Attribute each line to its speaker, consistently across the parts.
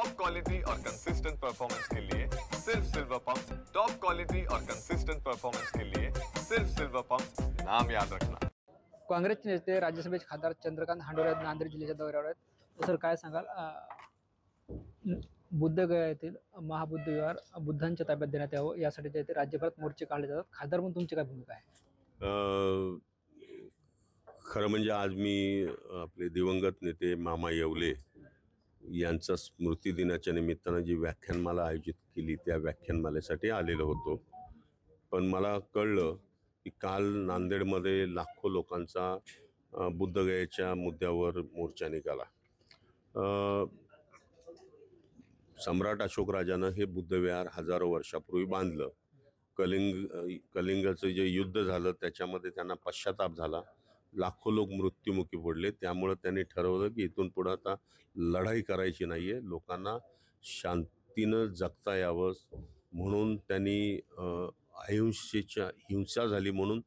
Speaker 1: Top quality और consistent performance के लिए सिर्फ सिल्वर पंप। टॉप क्वालिटी और कंसिस्टेंट परफॉर्मेंस के लिए सिर्फ सिल्वर पंप, नाम याद रखना।
Speaker 2: काँग्रेसचे नेते राज्यसभेचे खासदार चंद्रकांत हांडोरे नांदेड जिल्ह्याच्या दौऱ्यावर आहेत। सर काय सांगाल, बुद्धगया येथील महाबुद्ध विहार बुद्धांच्या ताब्यात देण्यात यावं यासाठी जे ते राज्यभरात मोर्चे काढले जातात, खासदार म्हणून तुमची काय भूमिका आहे?
Speaker 3: खरं म्हणजे आज मी आपले दिवंगत नेते मामा येवले यांचा स्मृती दिनाच्या निमित्तानं जी व्याख्यानमाला आयोजित केली त्या व्याख्यानमालेसाठी आलेलो होतो। पण मला कळलं की काल नांदेडमध्ये लाखो लोकांचा बुद्धगयेच्या मुद्द्यावर मोर्चा निघाला। सम्राट अशोक राजानं हे बुद्धविहार हजारो वर्षापूर्वी बांधलं। कलिंगचं जे युद्ध झालं त्याच्यामध्ये त्यांना पश्चाताप झाला, लाखो लोक मृत्युमुखी पडले। त्यामुळे त्यांनी ठरवलं की इथून पुढे आता लढाई करायची नाहीये, लोकांना शांतीनं जगता यावं म्हणून त्यांनी हिंसा झाली म्हणून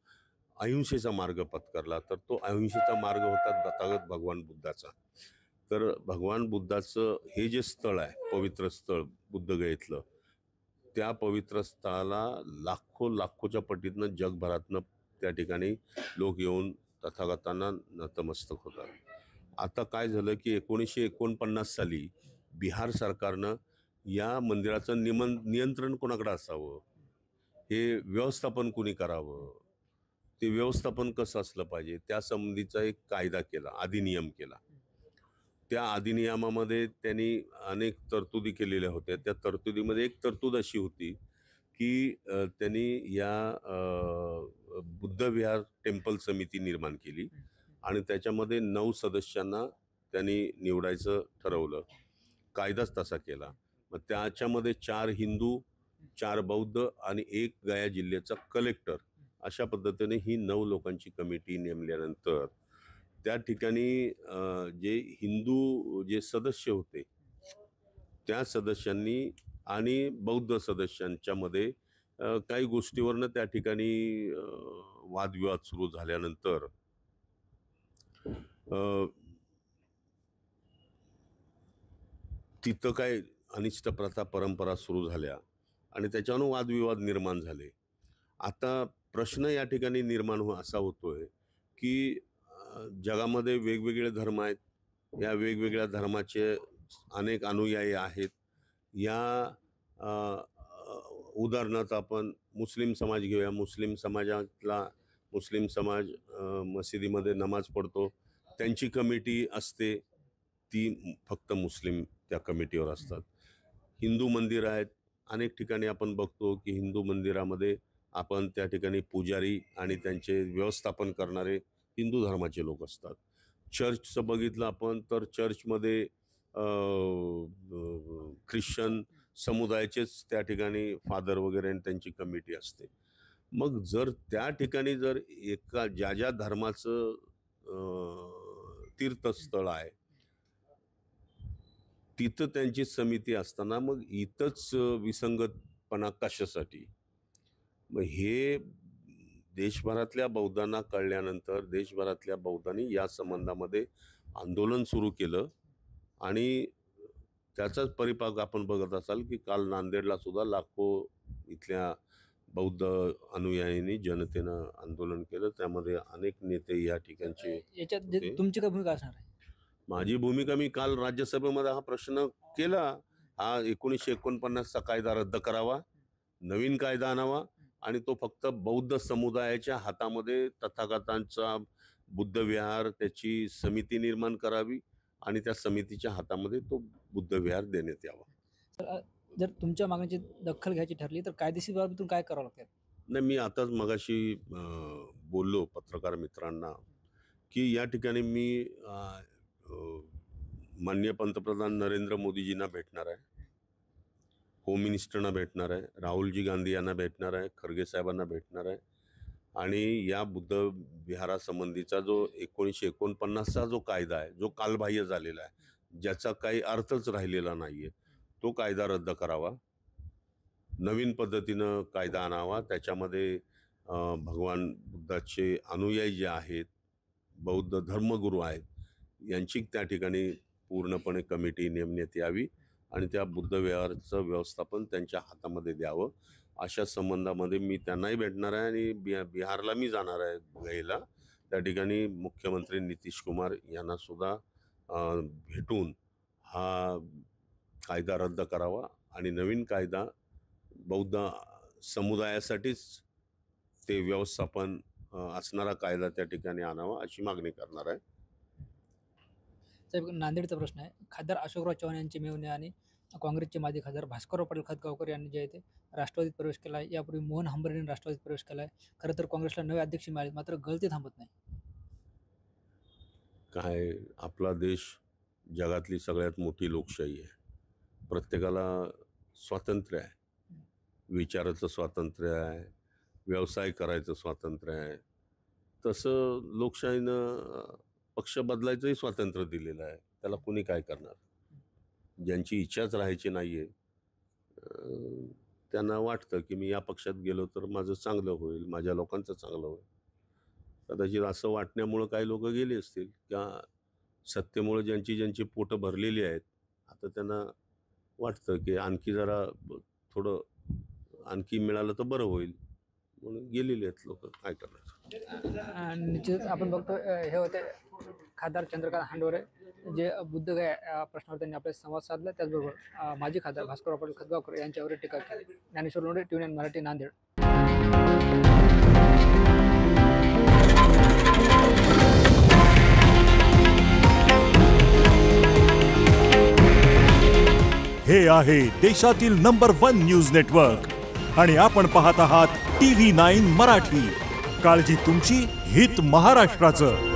Speaker 3: अहिंसेचा मार्ग पत्करला। तर तो अहिंसेचा मार्ग होता तथागत भगवान बुद्धाचा। तर भगवान बुद्धाचं हे जे स्थळ आहे, पवित्र स्थळ बुद्धगयेतलं, त्या पवित्र स्थळाला लाखोच्या पटीतनं जगभरातनं त्या ठिकाणी लोक येऊन तथागतांना नतमस्तक होतात। आता काय झालं की 1949 साली बिहार सरकारनं या मंदिराचं नियंत्रण कोणाकडे असावं, हे व्यवस्थापन कोणी करावं, ते व्यवस्थापन कसं असलं पाहिजे त्या संबंधीचा एक कायदा केला, अधिनियम केला। त्या अधिनियमामध्ये त्यांनी अनेक तरतुदी केलेल्या होत्या। त्या तरतुदीमध्ये एक तरतूद अशी होती की त्यांनी या बुद्धविहार टेम्पल समिती निर्माण केली आणि त्याच्यामध्ये 9 सदस्यांना त्यांनी निवडायचं ठरवलं, कायदाच तसा केला। मग त्याच्यामध्ये 4 हिंदू, 4 बौद्ध आणि 1 गया जिल्ह्याचा कलेक्टर, अशा पद्धतीने ही 9 लोकांची कमिटी नेमल्यानंतर त्या ठिकाणी जे हिंदू जे सदस्य होते त्या सदस्यांनी आणि बौद्ध सदस्यांच्या मध्ये काही गोष्टीवरनं त्या ठिकाणी वादविवाद सुरू झाल्यानंतर तिथं काय अनिष्ट प्रथा परंपरा सुरू झाल्या आणि त्याच्यावरून वादविवाद निर्माण झाले। आता प्रश्न या ठिकाणी निर्माण असा होतोय की जगामध्ये वेगवेगळे धर्म आहेत, या वेगवेगळ्या धर्माचे अनेक अनुयायी आहेत। या उदाहरणार्थ आपण मुस्लिम समाज घेऊया। मुस्लिम समाज मशिदीमध्ये नमाज पढतो, त्यांची कमिटी असते, ती फक्त मुस्लिम त्या कमिटीवर असतात। हिंदू मंदिर आहेत, अनेक ठिकाणी आपण बघतो की हिंदू मंदिरामध्ये आपण त्या ठिकाणी पुजारी आणि त्यांचे व्यवस्थापन करणारे हिंदू धर्माचे लोक असतात। चर्चचं बघितलं आपण तर चर्चमध्ये ख्रिश्चन समुदायाचेच त्या ठिकाणी फादर वगैरे आणि त्यांची कमिटी असते। मग जर त्या ठिकाणी जर ज्या धर्माचं तीर्थस्थळ आहे तिथं त्यांची समिती असताना मग इथंच विसंगतपणा कशासाठी? मग हे देशभरातल्या बौद्धांना कळल्यानंतर देशभरातल्या बौद्धांनी या संबंधामध्ये आंदोलन सुरू केलं आणि त्याचाच परिपाक आपण बघत असाल की काल नांदेडला सुद्धा लाखो इथल्या बौद्ध अनुयायींनी जनतेनं आंदोलन केलं। त्यामध्ये अनेक नेते या ठिकाणचे।
Speaker 2: याच्यात तुमची काय भूमिका असणार आहे?
Speaker 3: माझी भूमिका, मी काल राज्यसभेमध्ये हा प्रश्न केला, हा 1949चा कायदा रद्द करावा, नवीन कायदा आणावा आणि तो फक्त बौद्ध समुदायाच्या हातामध्ये तथागतांचा बुद्धविहार त्याची समिती निर्माण करावी आणि त्या समितीच्या हातामध्ये तो बुद्धविहार देण्यात यावा।
Speaker 2: जर तुमच्या मागणीची दखल घ्यायची ठरली तर कायदेशीर बाबतीतून काय करावं लागेल?
Speaker 3: नाही, मी आताच मगाशी बोललो पत्रकार मित्रांना की या ठिकाणी मी माननीय पंतप्रधान नरेंद्र मोदीजींना भेटणार आहे, होम मिनिस्टरना भेटणार आहे, राहुलजी गांधी यांना भेटणार आहे, खरगे साहेबांना भेटणार आहे आणि या बुद्ध विहारासंबंधीचा जो 1949चा जो कायदा आहे, जो कालबाह्य झालेला आहे, ज्याचा काही अर्थच राहिलेला नाहीये, तो कायदा रद्द करावा, नवीन पद्धतीनं कायदा आणावा। त्याच्यामध्ये भगवान बुद्धाचे अनुयायी जे आहेत, बौद्ध धर्मगुरू आहेत, यांची त्या ठिकाणी पूर्णपणे कमिटी नेमण्यात यावी आणि त्या बुद्धविहाराचं व्यवस्थापन त्यांच्या हातामध्ये द्यावं. अशा संबंधामध्ये मी त्यांनाही भेटणार आहे आणि बिहारला मी जाणार आहे घ्यायला. त्या ठिकाणी मुख्यमंत्री नितीश कुमार यांना सुद्धा भेटून हा कायदा रद्द करावा आणि नवीन कायदा बौद्ध समुदायासाठीच ते व्यवस्थापन असणारा कायदा त्या ठिकाणी आणावा अशी मागणी करणार आहे.
Speaker 2: साहेब, नांदेडचा प्रश्न आहे. खासदार अशोकराव चव्हाण यांची मेव्हणे आणि काँग्रेसचे माजी खासदार भास्करराव पाटील खतगावकर यांनी जे आहे ते राष्ट्रवादीत प्रवेश केला आहे. यापूर्वी मोहन हंबर्डेंनी राष्ट्रवादीत प्रवेश केला आहे. खरं तर काँग्रेसला नवे अध्यक्ष मिळाले, मात्र गळती थांबत नाही.
Speaker 3: काय, आपला देश जगातली सगळ्यात मोठी लोकशाही आहे. प्रत्येकाला स्वातंत्र्य आहे, विचाराचं स्वातंत्र्य आहे, व्यवसाय करायचं स्वातंत्र्य आहे. तसं लोकशाहीनं पक्ष बदलायचंही स्वातंत्र्य दिलेलं आहे. त्याला कोणी काय करणार? ज्यांची इच्छाच राहायची नाही आहे त्यांना वाटतं की मी या पक्षात गेलो तर माझं चांगलं होईल, माझ्या लोकांचं चांगलं होईल. कदाचित असं वाटण्यामुळं काही लोक गेले असतील किंवा सत्तेमुळं ज्यांची पोटं भरलेली आहेत आता त्यांना वाटतं की आणखी जरा थोडं आणखी मिळालं तर बरं होईल म्हणून गेलेले आहेत लोक. काय करणार?
Speaker 2: निश्चित आपण बघतो हे होते खासदार चंद्रकांत हांडोरे, जे बुद्धगया प्रश्नावर त्यांनी आपले संवाद साधला. त्याचबरोबर माजी खासदार भास्करराव पाटील खतगावकर यांच्यावर टीका केली. ज्ञानेश्वर लोंढे, TVN मराठी, नांदेड.
Speaker 4: हे आहे देशातील नंबर 1 न्यूज नेटवर्क आणि आपण पाहत आहात TV9 मराठी. काळजी तुमची, हित महाराष्ट्राचं.